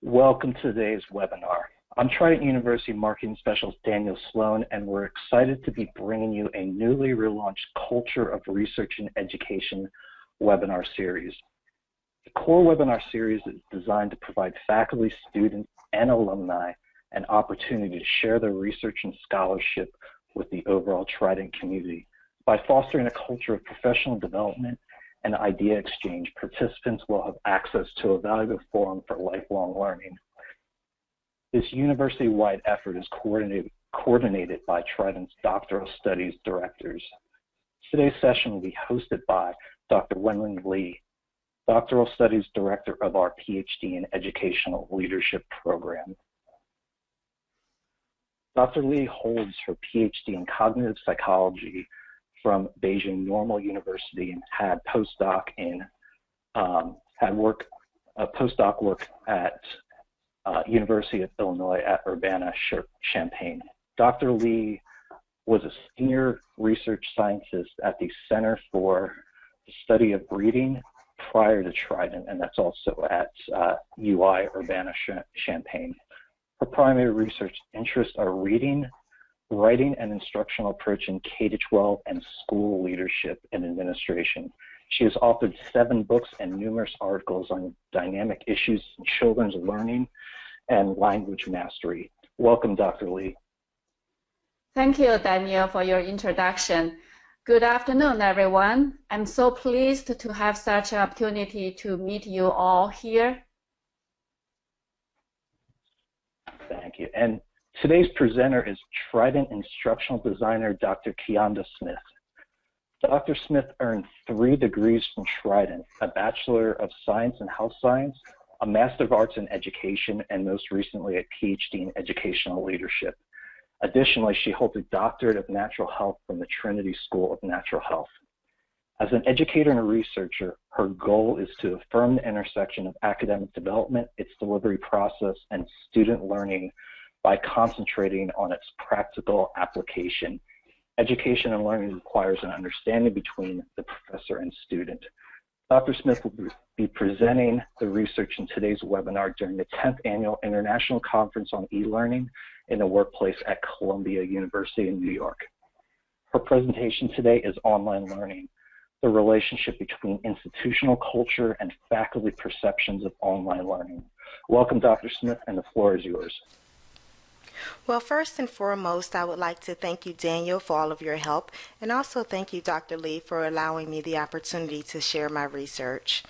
Welcome to today's webinar. I'm Trident University Marketing Specialist Daniel Sloan, and we're excited to be bringing you a newly relaunched Culture of Research and Education webinar series. The core webinar series is designed to provide faculty, students, and alumni an opportunity to share their research and scholarship with the overall Trident community. By fostering a culture of professional development and idea exchange, participants will have access to a valuable forum for lifelong learning. This university-wide effort is coordinated by Trident's Doctoral Studies Directors. Today's session will be hosted by Dr. Wenling Li, Doctoral Studies Director of our PhD in Educational Leadership Program. Dr. Li holds her PhD in Cognitive Psychology from Beijing Normal University and had postdoc work at University of Illinois at Urbana-Champaign. Dr. Li was a senior research scientist at the Center for the Study of Reading prior to Trident, and that's also at UI Urbana-Champaign. Her primary research interests are reading, writing, and instructional approach in K-12 and school leadership and administration. She has authored 7 books and numerous articles on dynamic issues in children's learning and language mastery. Welcome, Dr. Li. Thank you, Daniel, for your introduction. Good afternoon, everyone. I'm so pleased to have such an opportunity to meet you all here. Thank you. And today's presenter is Trident Instructional Designer, Dr. Keyonda Smith. Dr. Smith earned 3 degrees from Trident, a Bachelor of Science in Health Science, a Master of Arts in Education, and most recently a PhD in Educational Leadership. Additionally, she holds a Doctorate of Natural Health from the Trinity School of Natural Health. As an educator and a researcher, her goal is to affirm the intersection of academic development, its delivery process, and student learning by concentrating on its practical application. Education and learning requires an understanding between the professor and student. Dr. Smith will be presenting the research in today's webinar during the 10th Annual International Conference on E-Learning in the Workplace at Columbia University in New York. Her presentation today is Online Learning, the relationship between institutional culture and faculty perceptions of online learning. Welcome, Dr. Smith, and the floor is yours. Well, first and foremost, I would like to thank you, Daniel, for all of your help, and also thank you, Dr. Li, for allowing me the opportunity to share my research.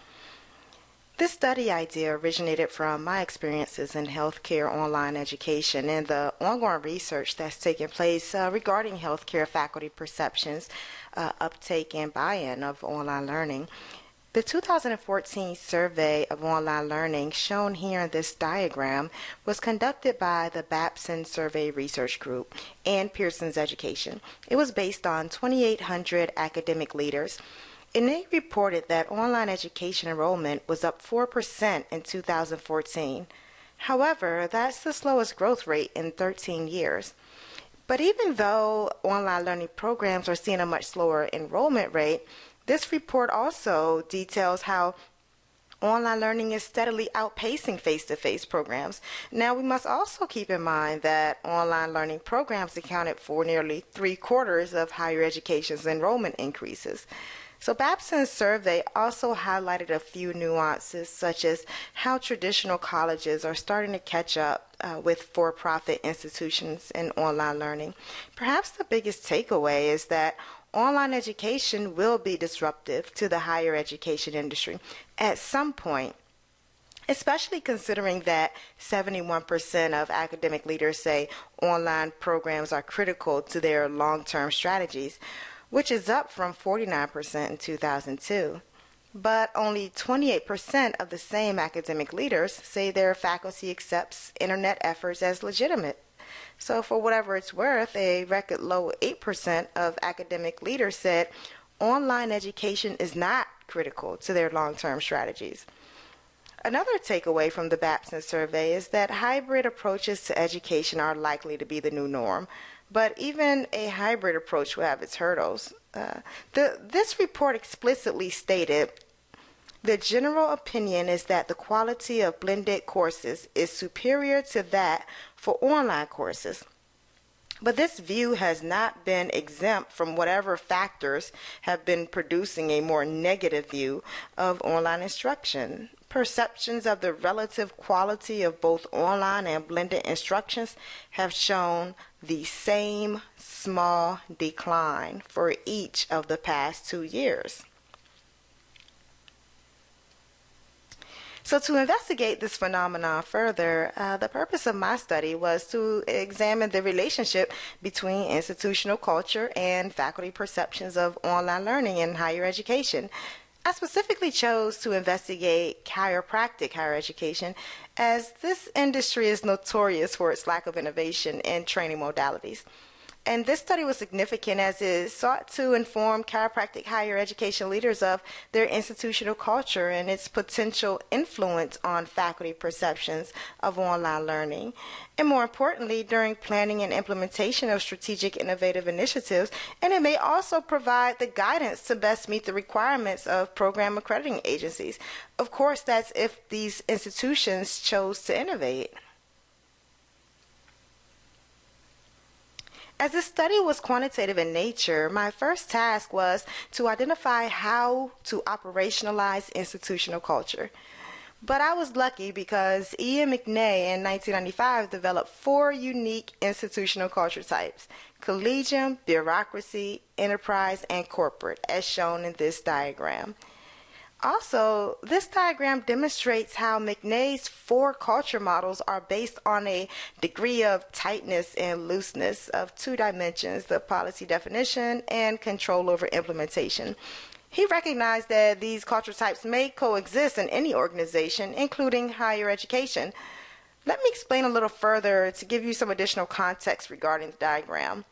This study idea originated from my experiences in healthcare online education and the ongoing research that's taken place regarding healthcare faculty perceptions, uptake, and buy-in of online learning. The 2014 survey of online learning shown here in this diagram was conducted by the Babson Survey Research Group and Pearson's Education. It was based on 2,800 academic leaders, and they reported that online education enrollment was up 4% in 2014. However, that's the slowest growth rate in 13 years. But even though online learning programs are seeing a much slower enrollment rate, this report also details how online learning is steadily outpacing face-to-face programs. Now, we must also keep in mind that online learning programs accounted for nearly 3/4 of higher education's enrollment increases. So Babson's survey also highlighted a few nuances, such as how traditional colleges are starting to catch up with for-profit institutions in online learning. Perhaps the biggest takeaway is that online education will be disruptive to the higher education industry at some point, especially considering that 71% of academic leaders say online programs are critical to their long-term strategies, which is up from 49% in 2002. But only 28% of the same academic leaders say their faculty accepts internet efforts as legitimate. So for whatever it's worth, a record low 8% of academic leaders said online education is not critical to their long-term strategies. Another takeaway from the Babson survey is that hybrid approaches to education are likely to be the new norm, but even a hybrid approach will have its hurdles. This report explicitly stated The general opinion is that the quality of blended courses is superior to that for online courses. But this view has not been exempt from whatever factors have been producing a more negative view of online instruction. Perceptions of the relative quality of both online and blended instructions have shown the same small decline for each of the past 2 years. So to investigate this phenomenon further, the purpose of my study was to examine the relationship between institutional culture and faculty perceptions of online learning in higher education. I specifically chose to investigate chiropractic higher education, as this industry is notorious for its lack of innovation in training modalities. And this study was significant as it sought to inform chiropractic higher education leaders of their institutional culture and its potential influence on faculty perceptions of online learning. And more importantly, during planning and implementation of strategic innovative initiatives, and it may also provide the guidance to best meet the requirements of program accrediting agencies. Of course, that's if these institutions chose to innovate. As this study was quantitative in nature, my first task was to identify how to operationalize institutional culture. But I was lucky because Ian McNay in 1995 developed 4 unique institutional culture types: collegium, bureaucracy, enterprise, and corporate, as shown in this diagram. Also, this diagram demonstrates how McNay's 4 culture models are based on a degree of tightness and looseness of 2 dimensions: the policy definition and control over implementation. He recognized that these culture types may coexist in any organization, including higher education. Let me explain a little further to give you some additional context regarding the diagram.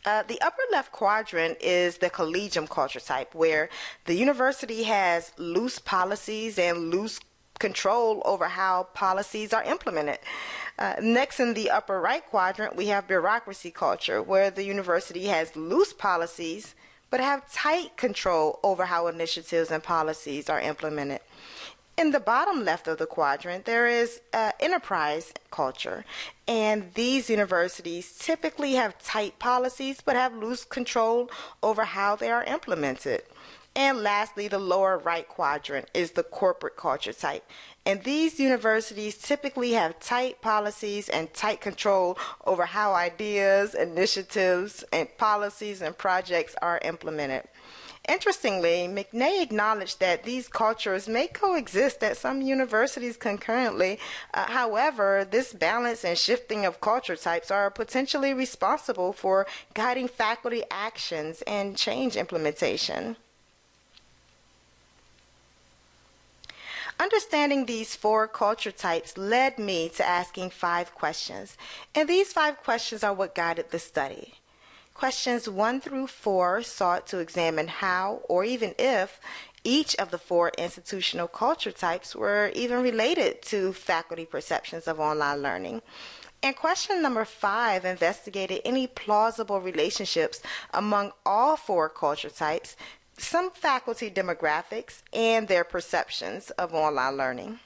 The upper left quadrant is the collegium culture type, where the university has loose policies and loose control over how policies are implemented. Next, in the upper right quadrant, we have bureaucracy culture, where the university has loose policies but have tight control over how initiatives and policies are implemented. In the bottom left of the quadrant, there is enterprise culture, and these universities typically have tight policies but have loose control over how they are implemented. And lastly, the lower right quadrant is the corporate culture type, and these universities typically have tight policies and tight control over how ideas, initiatives, and policies and projects are implemented. Interestingly, McNay acknowledged that these cultures may coexist at some universities concurrently. However, this balance and shifting of culture types are potentially responsible for guiding faculty actions and change implementation. Understanding these 4 culture types led me to asking 5 questions, and these 5 questions are what guided the study. Questions 1 through 4 sought to examine how, or even if, each of the 4 institutional culture types were even related to faculty perceptions of online learning. And question number 5 investigated any plausible relationships among all 4 culture types, some faculty demographics, and their perceptions of online learning.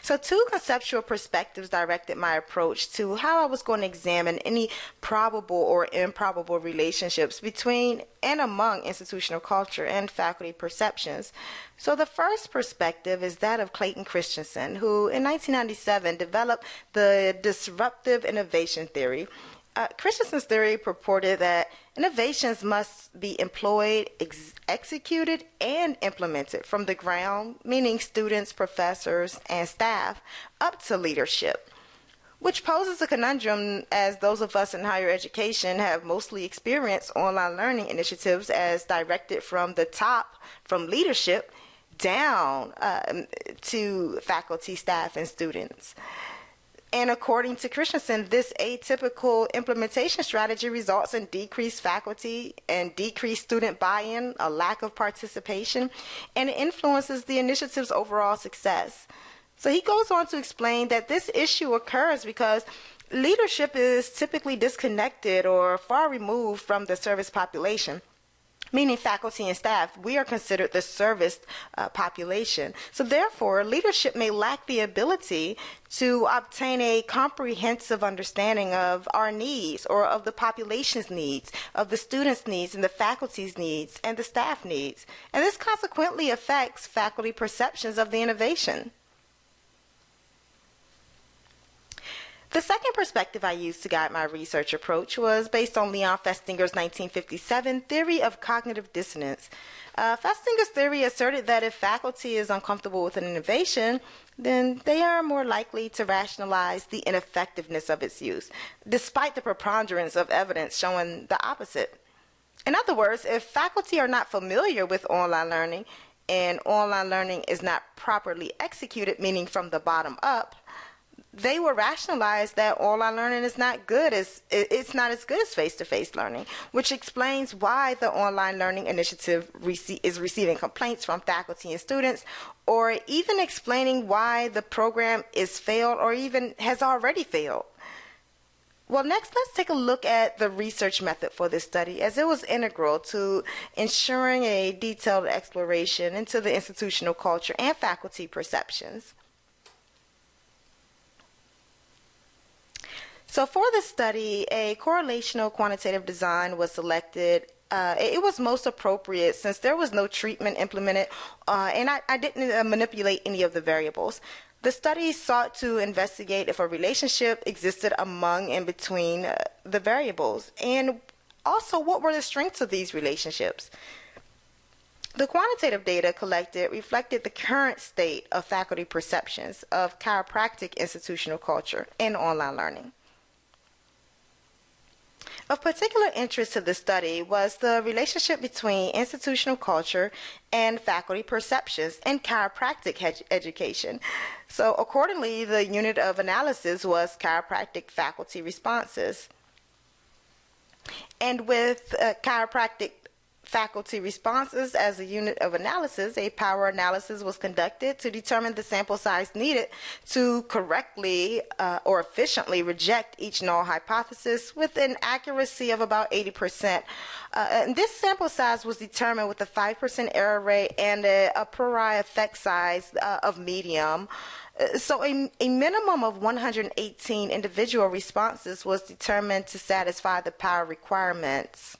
So 2 conceptual perspectives directed my approach to how I was going to examine any probable or improbable relationships between and among institutional culture and faculty perceptions. So the first perspective is that of Clayton Christensen, who in 1997 developed the disruptive innovation theory. Christensen's theory purported that innovations must be employed, executed, and implemented from the ground, meaning students, professors, and staff, up to leadership, which poses a conundrum as those of us in higher education have mostly experienced online learning initiatives as directed from the top, from leadership, down to faculty, staff, and students. And according to Christensen, this atypical implementation strategy results in decreased faculty and decreased student buy-in, a lack of participation, and it influences the initiative's overall success. So he goes on to explain that this issue occurs because leadership is typically disconnected or far removed from the service population. meaning faculty and staff, we are considered the serviced population. So therefore, leadership may lack the ability to obtain a comprehensive understanding of our needs, or of the population's needs, of the students' needs, and the faculty's needs, and the staff needs. And this consequently affects faculty perceptions of the innovation. The second perspective I used to guide my research approach was based on Leon Festinger's 1957 theory of cognitive dissonance. Festinger's theory asserted that if faculty is uncomfortable with an innovation, then they are more likely to rationalize the ineffectiveness of its use, despite the preponderance of evidence showing the opposite. In other words, if faculty are not familiar with online learning, and online learning is not properly executed, meaning from the bottom up, they will rationalize that online learning is not good it's not as good as face-to-face learning, which explains why the online learning initiative is receiving complaints from faculty and students, or even explaining why the program is failed or even has already failed. Well, next, let's take a look at the research method for this study, as it was integral to ensuring a detailed exploration into the institutional culture and faculty perceptions. So for this study, a correlational quantitative design was selected. It was most appropriate since there was no treatment implemented, and I didn't manipulate any of the variables. The study sought to investigate if a relationship existed among and between the variables, and also what were the strengths of these relationships. The quantitative data collected reflected the current state of faculty perceptions of chiropractic institutional culture and online learning. Of particular interest to the study was the relationship between institutional culture and faculty perceptions in chiropractic education. So accordingly, the unit of analysis was chiropractic faculty responses. And with chiropractic faculty responses as a unit of analysis, a power analysis was conducted to determine the sample size needed to correctly or efficiently reject each null hypothesis with an accuracy of about 80%. And this sample size was determined with a 5% error rate and a priori effect size of medium. So a minimum of 118 individual responses was determined to satisfy the power requirements.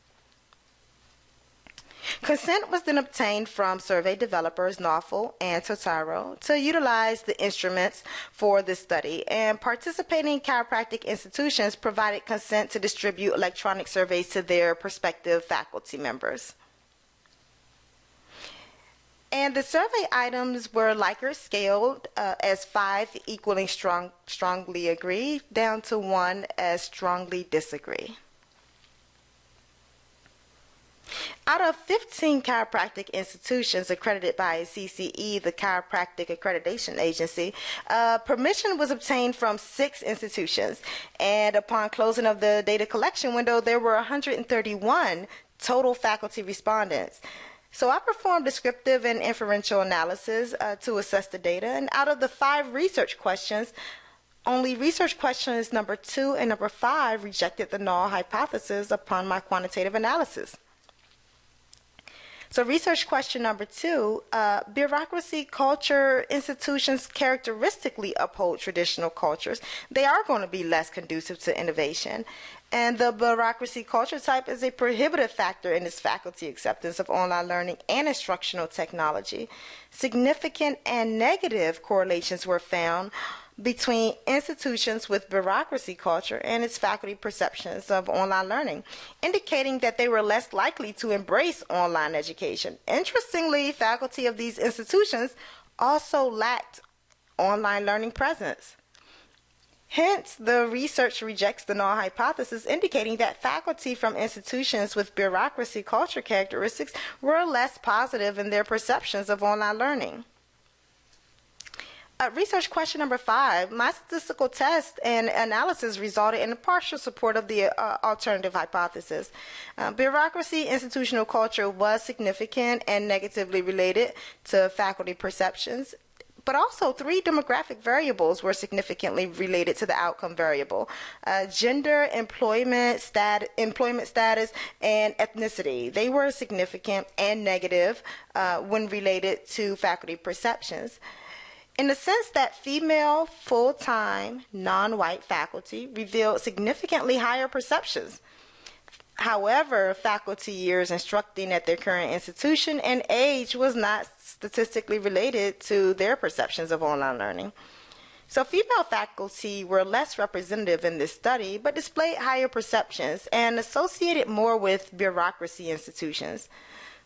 Consent was then obtained from survey developers Nauffal and Totaro to utilize the instruments for this study, and participating chiropractic institutions provided consent to distribute electronic surveys to their prospective faculty members. And the survey items were Likert scaled as 5 equaling strongly agree, down to 1 as strongly disagree. Out of 15 chiropractic institutions accredited by CCE, the Chiropractic Accreditation Agency, permission was obtained from 6 institutions, and upon closing of the data collection window, there were 131 total faculty respondents. So I performed descriptive and inferential analysis to assess the data, and out of the 5 research questions, only research questions number 2 and number 5 rejected the null hypothesis upon my quantitative analysis. So research question number 2, bureaucracy culture institutions characteristically uphold traditional cultures. They are going to be less conducive to innovation. And the bureaucracy culture type is a prohibitive factor in its faculty acceptance of online learning and instructional technology. Significant and negative correlations were found between institutions with bureaucracy culture and its faculty perceptions of online learning, indicating that they were less likely to embrace online education. Interestingly, faculty of these institutions also lacked online learning presence. Hence, the research rejects the null hypothesis, indicating that faculty from institutions with bureaucracy culture characteristics were less positive in their perceptions of online learning. Research question number 5, my statistical test and analysis resulted in partial support of the alternative hypothesis. Bureaucracy institutional culture was significant and negatively related to faculty perceptions, But also 3 demographic variables were significantly related to the outcome variable: gender, employment status, and ethnicity. They were significant and negative when related to faculty perceptions, in the sense that female, full-time, non-white faculty revealed significantly higher perceptions. However, faculty years instructing at their current institution and age was not statistically related to their perceptions of online learning. So female faculty were less representative in this study, but displayed higher perceptions and associated more with bureaucracy institutions.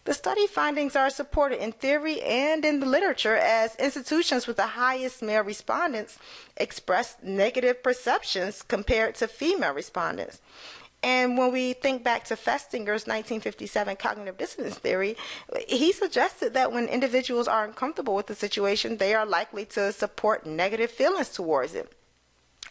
The study findings are supported in theory and in the literature, as institutions with the highest male respondents expressed negative perceptions compared to female respondents. And when we think back to Festinger's 1957 cognitive dissonance theory, he suggested that when individuals are uncomfortable with the situation, they are likely to support negative feelings towards it.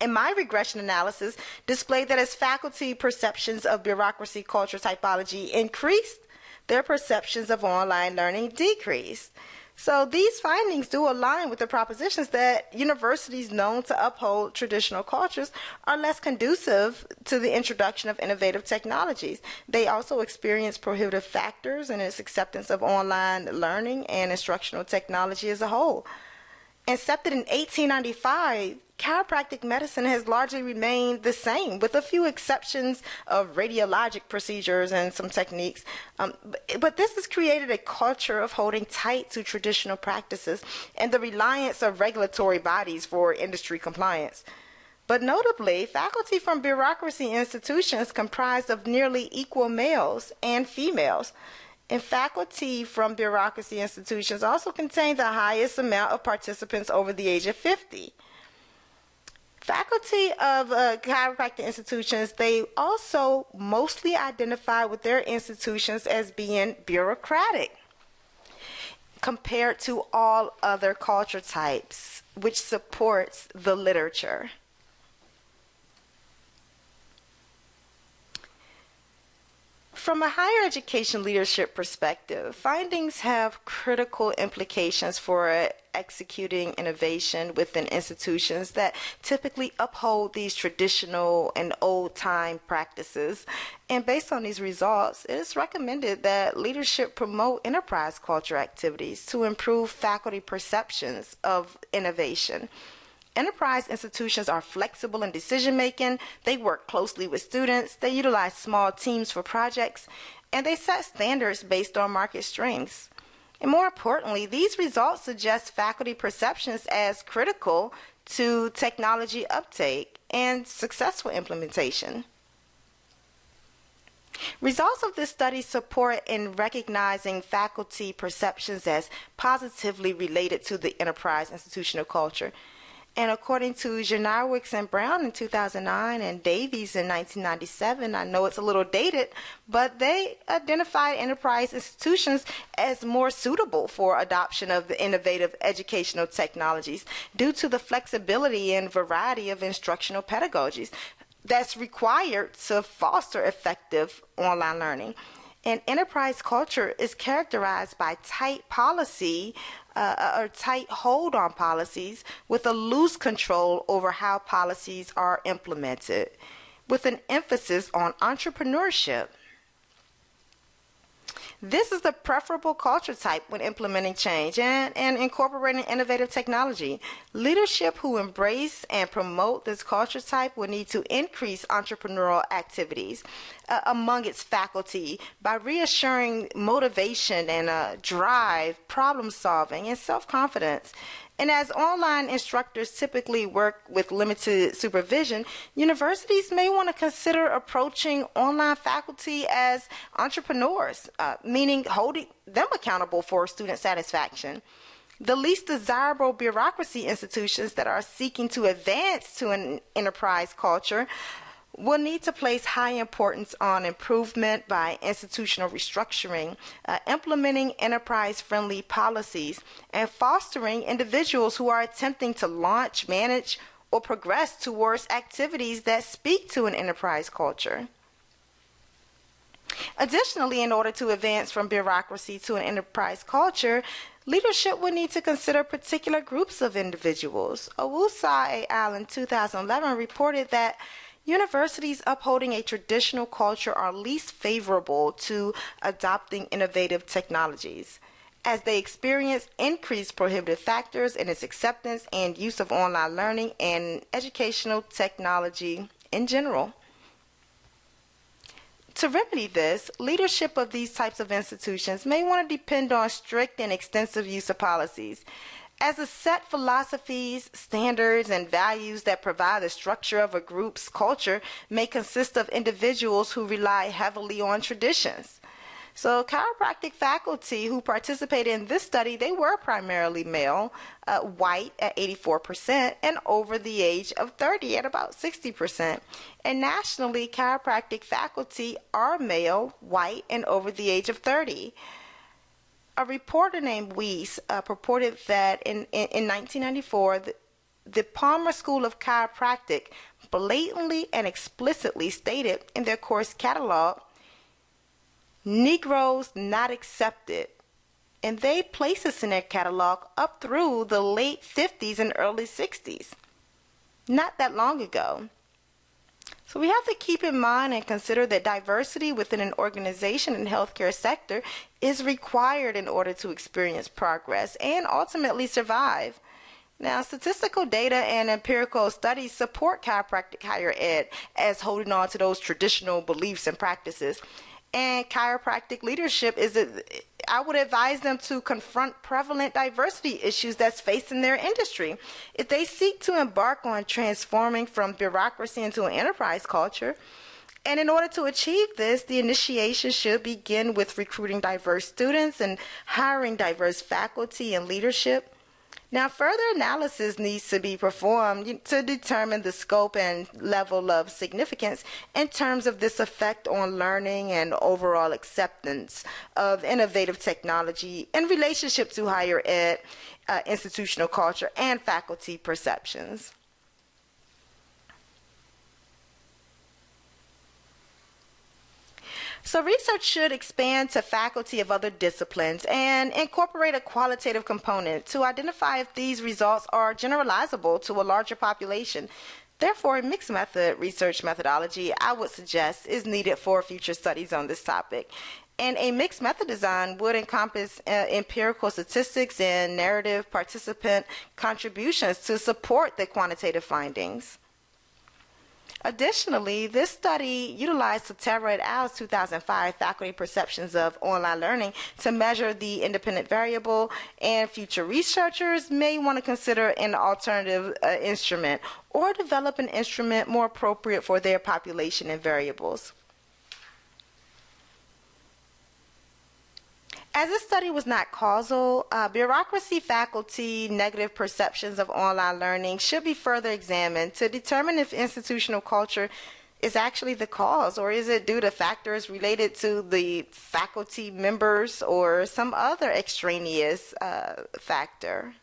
And my regression analysis displayed that as faculty perceptions of bureaucracy culture typology increased, their perceptions of online learning decreased. So these findings do align with the propositions that universities known to uphold traditional cultures are less conducive to the introduction of innovative technologies. They also experience prohibitive factors in its acceptance of online learning and instructional technology as a whole. Incepted in 1895, chiropractic medicine has largely remained the same, with a few exceptions of radiologic procedures and some techniques. But this has created a culture of holding tight to traditional practices and the reliance of regulatory bodies for industry compliance. But notably, faculty from bureaucracy institutions comprised of nearly equal males and females. And faculty from bureaucracy institutions also contain the highest amount of participants over the age of 50. Faculty of chiropractic institutions, they also mostly identify with their institutions as being bureaucratic compared to all other culture types, which supports the literature. From a higher education leadership perspective, findings have critical implications for executing innovation within institutions that typically uphold these traditional and old-time practices. And based on these results, it is recommended that leadership promote enterprise culture activities to improve faculty perceptions of innovation. Enterprise institutions are flexible in decision-making, they work closely with students, they utilize small teams for projects, and they set standards based on market strengths. And more importantly, these results suggest faculty perceptions as critical to technology uptake and successful implementation. Results of this study support in recognizing faculty perceptions as positively related to the enterprise institutional culture. And according to Janarwicz and Brown in 2009 and Davies in 1997, I know it's a little dated, but they identified enterprise institutions as more suitable for adoption of the innovative educational technologies due to the flexibility and variety of instructional pedagogies that's required to foster effective online learning. And enterprise culture is characterized by tight policy or tight hold on policies with a loose control over how policies are implemented, with an emphasis on entrepreneurship. This is the preferable culture type when implementing change and incorporating innovative technology. Leadership who embrace and promote this culture type will need to increase entrepreneurial activities among its faculty by reassuring motivation and drive, problem solving, and self-confidence. And as online instructors typically work with limited supervision, universities may want to consider approaching online faculty as entrepreneurs, meaning holding them accountable for student satisfaction. The least desirable bureaucracy institutions that are seeking to advance to an enterprise culture will need to place high importance on improvement by institutional restructuring, implementing enterprise-friendly policies, and fostering individuals who are attempting to launch, manage, or progress towards activities that speak to an enterprise culture. Additionally, in order to advance from bureaucracy to an enterprise culture, leadership would need to consider particular groups of individuals. Owusa et al. In 2011 reported that universities upholding a traditional culture are least favorable to adopting innovative technologies, as they experience increased prohibitive factors in its acceptance and use of online learning and educational technology in general. To remedy this, leadership of these types of institutions may want to depend on strict and extensive use of policies, as the set philosophies, standards, and values that provide the structure of a group's culture may consist of individuals who rely heavily on traditions. So chiropractic faculty who participated in this study, they were primarily male, white at 84%, and over the age of 30 at about 60%. And nationally, chiropractic faculty are male, white, and over the age of 30. A reporter named Weiss purported that in 1994, the Palmer School of Chiropractic blatantly and explicitly stated in their course catalog, Negroes not accepted, and they place us in their catalog up through the late 50s and early 60s, not that long ago. So we have to keep in mind and consider that diversity within an organization and healthcare sector is required in order to experience progress and ultimately survive. Now, statistical data and empirical studies support chiropractic higher ed as holding on to those traditional beliefs and practices. And chiropractic leadership I would advise them to confront prevalent diversity issues that's facing their industry. If they seek to embark on transforming from bureaucracy into an enterprise culture, and in order to achieve this, the initiation should begin with recruiting diverse students and hiring diverse faculty and leadership. Now, further analysis needs to be performed to determine the scope and level of significance in terms of this effect on learning and overall acceptance of innovative technology in relationship to higher ed, institutional culture, and faculty perceptions. So research should expand to faculty of other disciplines and incorporate a qualitative component to identify if these results are generalizable to a larger population. Therefore, a mixed method research methodology, I would suggest, is needed for future studies on this topic. And a mixed method design would encompass empirical statistics and narrative participant contributions to support the quantitative findings. Additionally, this study utilized Totaro et al.'s 2005 faculty perceptions of online learning to measure the independent variable, and future researchers may want to consider an alternative instrument or develop an instrument more appropriate for their population and variables. As this study was not causal, bureaucracy faculty negative perceptions of online learning should be further examined to determine if institutional culture is actually the cause, or is it due to factors related to the faculty members or some other extraneous factor.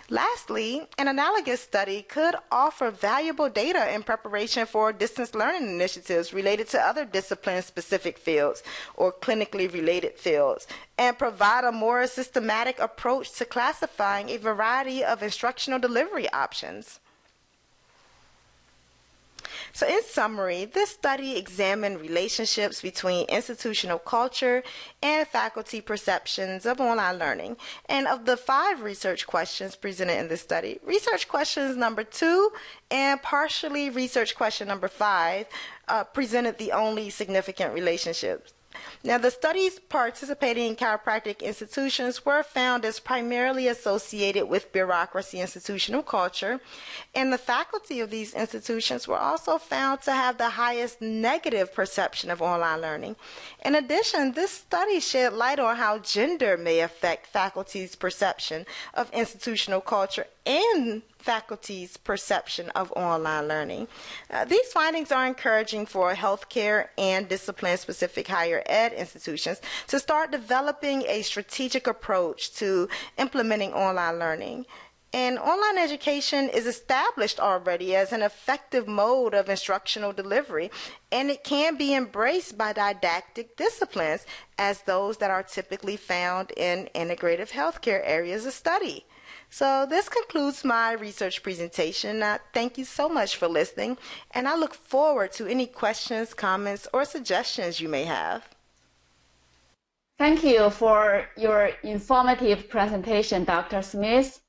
Lastly, an analogous study could offer valuable data in preparation for distance learning initiatives related to other discipline-specific fields or clinically related fields, and provide a more systematic approach to classifying a variety of instructional delivery options. So in summary, this study examined relationships between institutional culture and faculty perceptions of online learning. And of the 5 research questions presented in this study, research questions number 2 and partially research question number 5 presented the only significant relationships. Now, the studies participating in chiropractic institutions were found as primarily associated with bureaucracy institutional culture, and the faculty of these institutions were also found to have the highest negative perception of online learning. In addition, this study shed light on how gender may affect faculty's perception of institutional culture and faculty's perception of online learning. These findings are encouraging for healthcare and discipline-specific higher ed institutions to start developing a strategic approach to implementing online learning. And online education is established already as an effective mode of instructional delivery, and it can be embraced by didactic disciplines as those that are typically found in integrative healthcare areas of study. So this concludes my research presentation. Thank you so much for listening, and I look forward to any questions, comments, or suggestions you may have. Thank you for your informative presentation, Dr. Smith.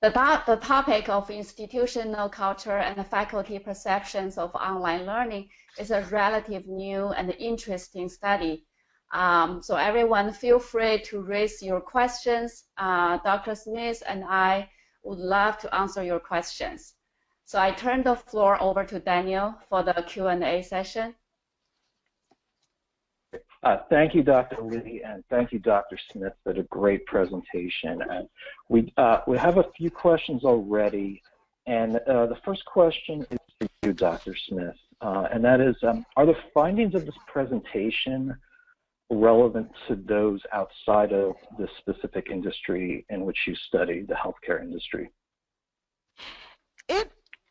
The topic of institutional culture and faculty perceptions of online learning is a relatively new and interesting study. So everyone feel free to raise your questions. Dr. Smith and I would love to answer your questions. So I turn the floor over to Daniel for the Q&A session. Thank you, Dr. Li, and thank you, Dr. Smith, for the great presentation. And we have a few questions already, and the first question is for you, Dr. Smith, and that is, are the findings of this presentation relevant to those outside of the specific industry in which you study, the healthcare industry?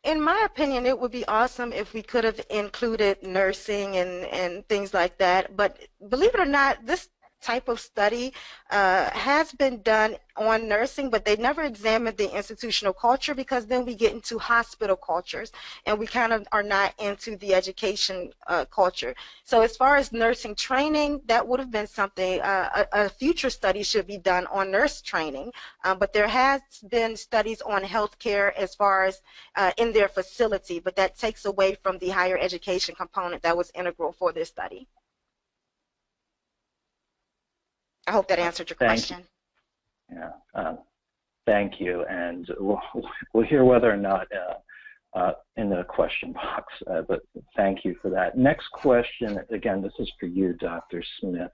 In my opinion, it would be awesome if we could have included nursing and things like that. But believe it or not, this type of study has been done on nursing, but they never examined the institutional culture, because then we get into hospital cultures and we kind of are not into the education culture. So as far as nursing training, that would have been something, a future study should be done on nurse training, but there has been studies on healthcare as far as in their facility, but that takes away from the higher education component that was integral for this study. I hope that answered your question. Yeah, thank you, and we'll hear whether or not in the question box, but thank you for that. Next question, again, this is for you, Dr. Smith.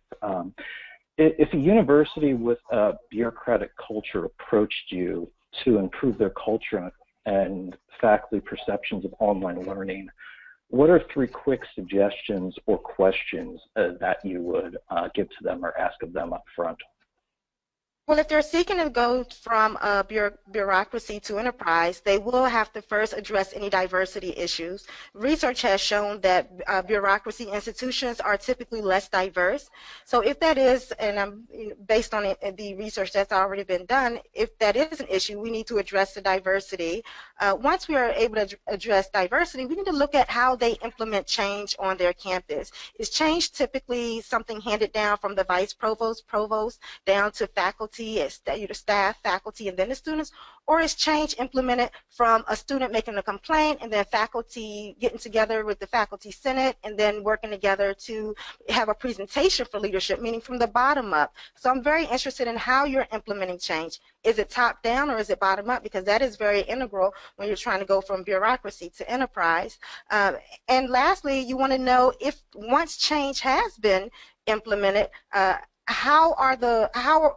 If a university with a bureaucratic culture approached you to improve their culture and faculty perceptions of online learning, what are 3 quick suggestions or questions that you would give to them or ask of them up front? Well, if they're seeking to go from bureaucracy to enterprise, they will have to first address any diversity issues. Research has shown that bureaucracy institutions are typically less diverse. So if that is, and based on the research that's already been done, if that is an issue, we need to address the diversity. Once we are able to address diversity, we need to look at how they implement change on their campus. Is change typically something handed down from the vice provost, down to faculty, staff, faculty, and then the students, or is change implemented from a student making a complaint and then faculty getting together with the faculty senate and then working together to have a presentation for leadership, meaning from the bottom up? So I'm very interested in how you're implementing change. Is it top down or is it bottom up? Because that is very integral when you're trying to go from bureaucracy to enterprise. And lastly, you want to know if once change has been implemented, how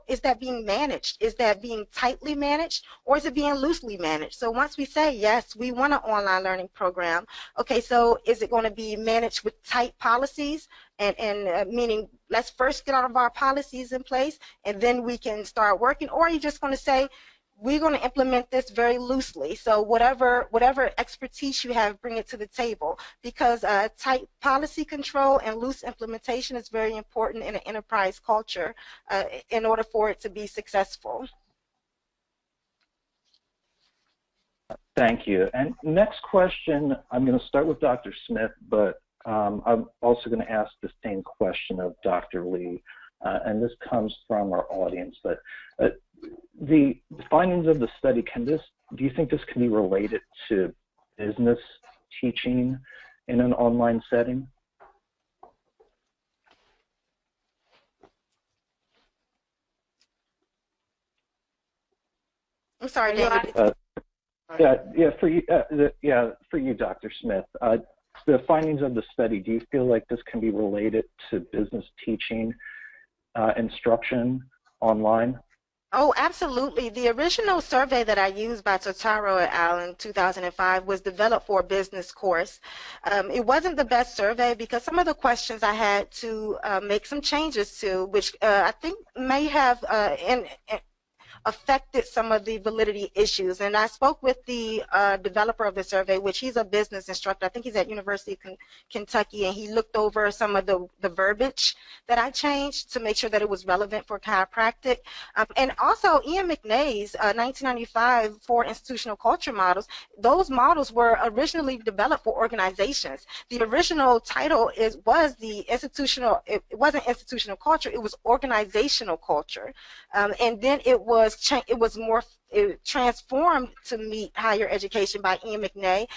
is that being managed? Is that being tightly managed, or is it being loosely managed? So once we say, yes, we want an online learning program, okay, so is it going to be managed with tight policies, and meaning let's first get all of our policies in place and then we can start working, or are you just going to say, we're going to implement this very loosely, so whatever expertise you have, bring it to the table, because tight policy control and loose implementation is very important in an enterprise culture in order for it to be successful. Thank you. And next question, I'm going to start with Dr. Smith, but I'm also going to ask the same question of Dr. Li, and this comes from our audience, but the findings of the study, do you think this can be related to business teaching in an online setting? I'm sorry, for you, Dr. Smith. The findings of the study, do you feel like this can be related to business teaching instruction online? Oh, absolutely. The original survey that I used by Totaro et al. In 2005 was developed for a business course. It wasn't the best survey because some of the questions I had to make some changes to, which I think may have affected some of the validity issues. And I spoke with the developer of the survey, which he's a business instructor. I think he's at University of Kentucky, and he looked over some of the verbiage that I changed to make sure that it was relevant for chiropractic. And also Ian McNay's 1995 4 institutional culture models, those models were originally developed for organizations. The original title was the institutional, it wasn't institutional culture, it was organizational culture. And then it was transformed to meet higher education by Ian McNay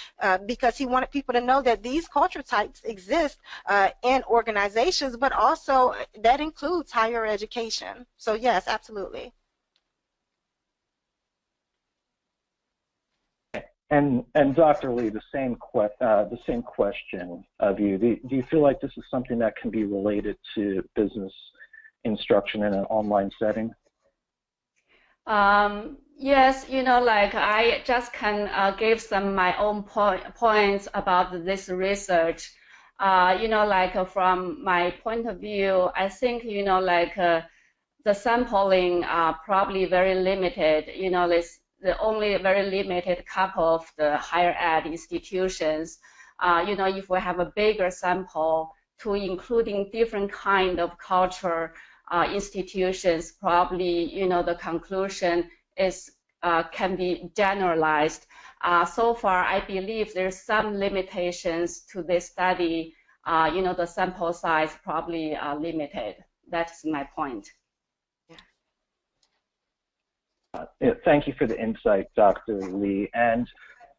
because he wanted people to know that these culture types exist in organizations, but also that includes higher education. So yes, absolutely. And Dr. Li, the same question of you. Do you feel like this is something that can be related to business instruction in an online setting? Yes, like I just can give some my own points about this research. Like from my point of view, I think, like the sampling are probably very limited. The only very limited couple of the higher ed institutions. If we have a bigger sample to including different kind of culture institutions, probably, the conclusion is can be generalized. So far, I believe there's some limitations to this study. The sample size probably limited. That's my point. Thank you for the insight, Dr. Li. And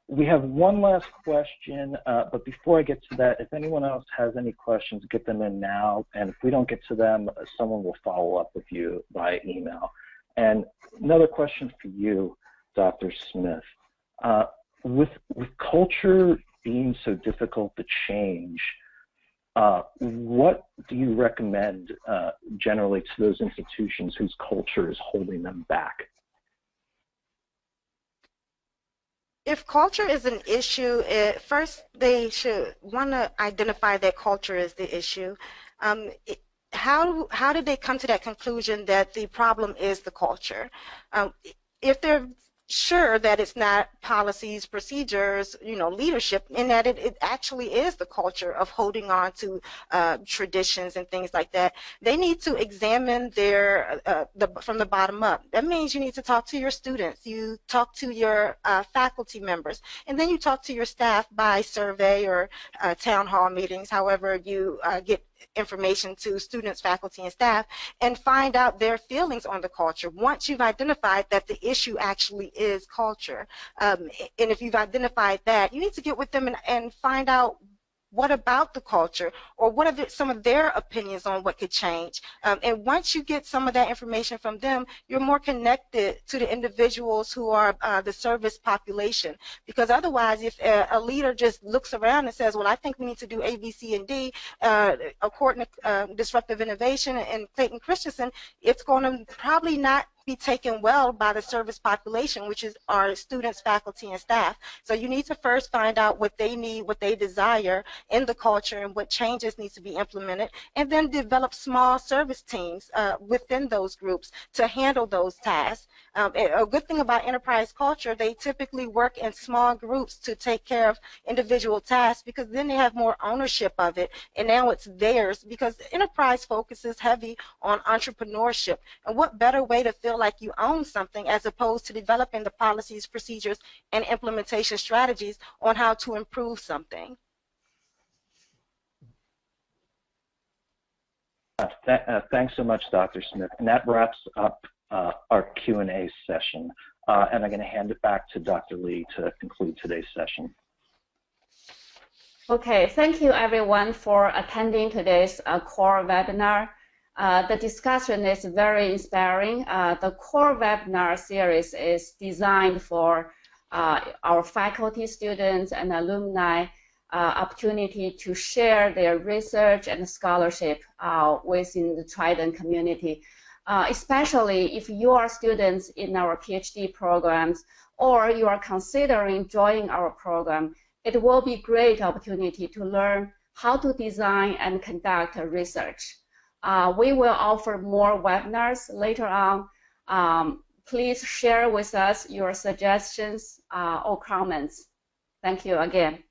we have one last question, but before I get to that, if anyone else has any questions, get them in now. And if we don't get to them, someone will follow up with you by email. And another question for you, Dr. Smith. With culture being so difficult to change, what do you recommend generally to those institutions whose culture is holding them back? If culture is an issue, first they should want to identify that culture is the issue. How did they come to that conclusion that the problem is the culture? If they're sure that it's not policies, procedures, leadership, and that it actually is the culture of holding on to traditions and things like that, they need to examine their from the bottom up. That means you need to talk to your students, you talk to your faculty members, and then you talk to your staff by survey or town hall meetings, however you get information to students, faculty, and staff, and find out their feelings on the culture. Once you've identified that the issue actually is culture, and if you've identified that, you need to get with them and find out what about the culture, or what are some of their opinions on what could change. And once you get some of that information from them, you're more connected to the individuals who are the service population. Because otherwise, if a leader just looks around and says, well, I think we need to do A, B, C, and D, according to Disruptive Innovation and Clayton Christensen, it's going to probably not be taken well by the service population, which is our students, faculty, and staff. So you need to first find out what they need, what they desire in the culture, and what changes need to be implemented, and then develop small service teams within those groups to handle those tasks. A good thing about enterprise culture, they typically work in small groups to take care of individual tasks, because then they have more ownership of it, and now it's theirs, because enterprise focuses heavy on entrepreneurship. And what better way to feel like you own something as opposed to developing the policies, procedures, and implementation strategies on how to improve something. Thanks so much, Dr. Smith. And that wraps up our Q&A session. And I'm going to hand it back to Dr. Li to conclude today's session. Okay, thank you everyone for attending today's core webinar. The discussion is very inspiring. The core webinar series is designed for our faculty, students, and alumni opportunity to share their research and scholarship within the Trident community, especially if you are students in our PhD programs or you are considering joining our program. It will be a great opportunity to learn how to design and conduct research. We will offer more webinars later on. please share with us your suggestions or comments. Thank you again.